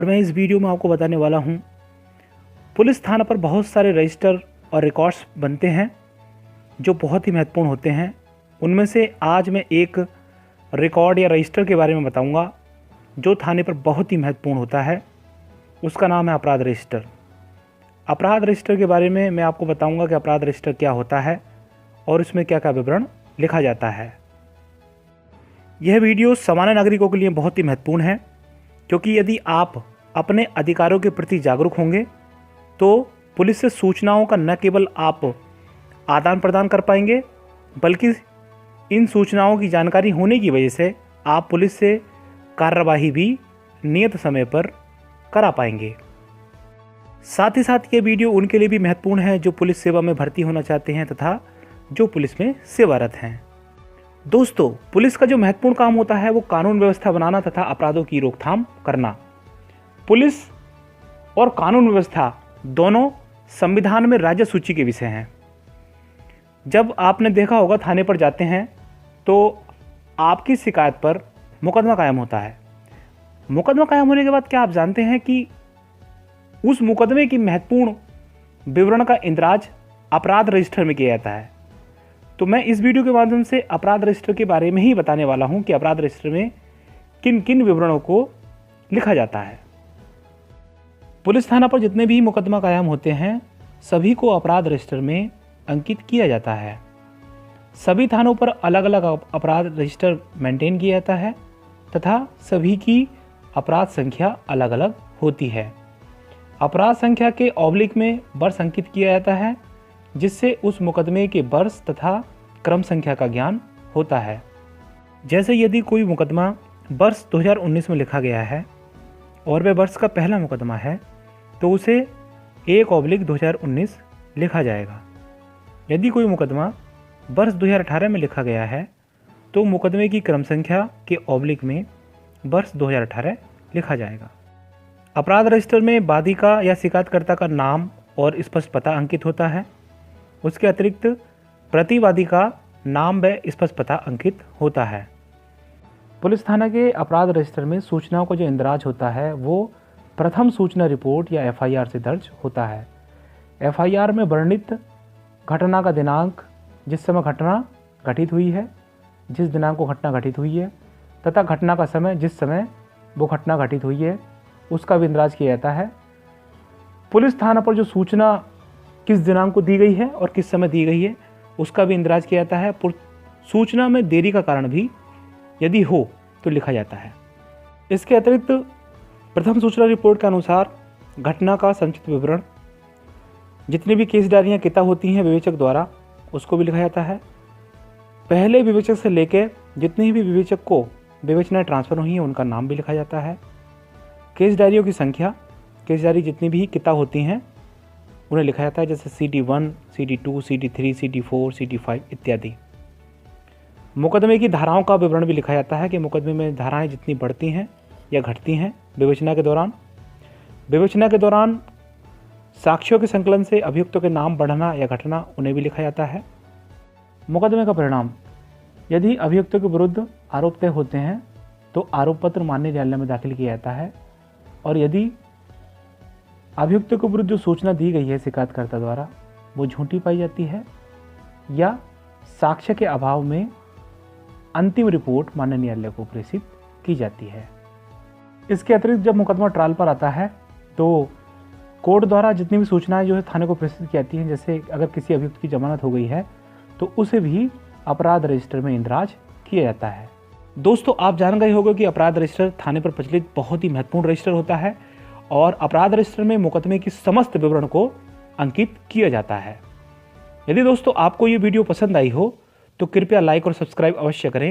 और मैं इस वीडियो में आपको बताने वाला हूँ, पुलिस थाना पर बहुत सारे रजिस्टर और रिकॉर्ड्स बनते हैं जो बहुत ही महत्वपूर्ण होते हैं। उनमें से आज मैं एक रिकॉर्ड या रजिस्टर के बारे में बताऊंगा जो थाने पर बहुत ही महत्वपूर्ण होता है। उसका नाम है अपराध रजिस्टर। अपराध रजिस्टर के बारे में मैं आपको बताऊंगा कि अपराध रजिस्टर क्या होता है और इसमें क्या क्या विवरण लिखा जाता है। यह वीडियो सामान्य नागरिकों के लिए बहुत ही महत्वपूर्ण है, क्योंकि यदि आप अपने अधिकारों के प्रति जागरूक होंगे तो पुलिस से सूचनाओं का न केवल आप आदान प्रदान कर पाएंगे, बल्कि इन सूचनाओं की जानकारी होने की वजह से आप पुलिस से कार्यवाही भी नियत समय पर करा पाएंगे। साथ ही साथ ये वीडियो उनके लिए भी महत्वपूर्ण है जो पुलिस सेवा में भर्ती होना चाहते हैं तथा जो पुलिस में सेवारत हैं। दोस्तों, पुलिस का जो महत्वपूर्ण काम होता है वो कानून व्यवस्था बनाना तथा अपराधों की रोकथाम करना। पुलिस और कानून व्यवस्था दोनों संविधान में राज्य सूची के विषय हैं। जब आपने देखा होगा थाने पर जाते हैं तो आपकी शिकायत पर मुकदमा कायम होता है। मुकदमा कायम होने के बाद क्या आप जानते हैं कि उस मुकदमे की महत्वपूर्ण विवरण का इंदराज अपराध रजिस्टर में किया जाता है। तो मैं इस वीडियो के माध्यम से अपराध रजिस्टर के बारे में ही बताने वाला हूं कि अपराध रजिस्टर में किन किन विवरणों को लिखा जाता है। पुलिस थाना पर जितने भी मुकदमा कायम होते हैं सभी को अपराध रजिस्टर में अंकित किया जाता है। सभी थानों पर अलग अलग अपराध रजिस्टर मेंटेन किया जाता है तथा सभी की अपराध संख्या अलग अलग होती है। अपराध संख्या के ऑब्लिक में वर्ष अंकित किया जाता है, जिससे उस मुकदमे के वर्ष तथा क्रम संख्या का ज्ञान होता है। जैसे यदि कोई मुकदमा वर्ष 2019 में लिखा गया है और वह वर्ष का पहला मुकदमा है तो उसे 1/2019 लिखा जाएगा। यदि कोई मुकदमा वर्ष 2018 में लिखा गया है तो मुकदमे की क्रम संख्या के ऑब्लिक में वर्ष 2018 लिखा जाएगा। अपराध रजिस्टर में बाधिका या शिकायतकर्ता का नाम और स्पष्ट पता अंकित होता है। उसके अतिरिक्त प्रतिवादी का नाम व स्पष्ट पता अंकित होता है। पुलिस थाना के अपराध रजिस्टर में सूचनाओं का जो इंदराज होता है वो प्रथम सूचना रिपोर्ट या FIR से दर्ज होता है। FIR में वर्णित घटना का दिनांक, जिस समय घटना घटित हुई है, जिस दिनांक को घटना घटित हुई है तथा घटना का समय, जिस समय वो घटना घटित हुई है, उसका भी इंदराज किया जाता है। पुलिस थाना पर जो सूचना किस दिनांक को दी गई है और किस समय दी गई है उसका भी इंदराज किया जाता है। सूचना में देरी का कारण भी यदि हो तो लिखा जाता है। इसके अतिरिक्त प्रथम सूचना रिपोर्ट के अनुसार घटना का संक्षिप्त विवरण, जितनी भी केस डायरियाँ किताब होती हैं विवेचक द्वारा, उसको भी लिखा जाता है। पहले विवेचक से लेकर जितनी भी विवेचक को विवेचना ट्रांसफ़र हुई हैं उनका नाम भी लिखा जाता है। केस डायरियों की संख्या, केस डायरी जितनी भी किताब होती हैं उन्हें लिखा जाता है, जैसे CD1, CD2, CD3, CD4, CD5 इत्यादि। मुकदमे की धाराओं का विवरण भी लिखा जाता है कि मुकदमे में धाराएं जितनी बढ़ती हैं या घटती हैं विवेचना के दौरान। विवेचना के दौरान साक्ष्यों के संकलन से अभियुक्तों के नाम बढ़ना या घटना, उन्हें भी लिखा जाता है। मुकदमे का परिणाम, यदि अभियुक्तों के विरुद्ध आरोप तय होते हैं तो आरोप पत्र माननीय न्यायालय में दाखिल किया जाता है, और यदि अभियुक्तों के विरुद्ध जो सूचना दी गई है शिकायतकर्ता द्वारा वो झूठी पाई जाती है या साक्ष्य के अभाव में अंतिम रिपोर्ट माननीय न्यायालय को प्रेषित की जाती है। इसके अतिरिक्त जब मुकदमा ट्रायल पर आता है तो कोर्ट द्वारा जितनी भी सूचनाएं जो है थाने को प्रेषित की जाती हैं, जैसे अगर किसी अभियुक्त की जमानत हो गई है तो उसे भी अपराध रजिस्टर में इंदराज किया जाता है। दोस्तों, आप जान गए होंगे कि अपराध रजिस्टर थाने पर प्रचलित बहुत ही महत्वपूर्ण रजिस्टर होता है और अपराध रजिस्टर में मुकदमे की समस्त विवरण को अंकित किया जाता है। यदि दोस्तों आपको ये वीडियो पसंद आई हो तो कृपया लाइक और सब्सक्राइब अवश्य करें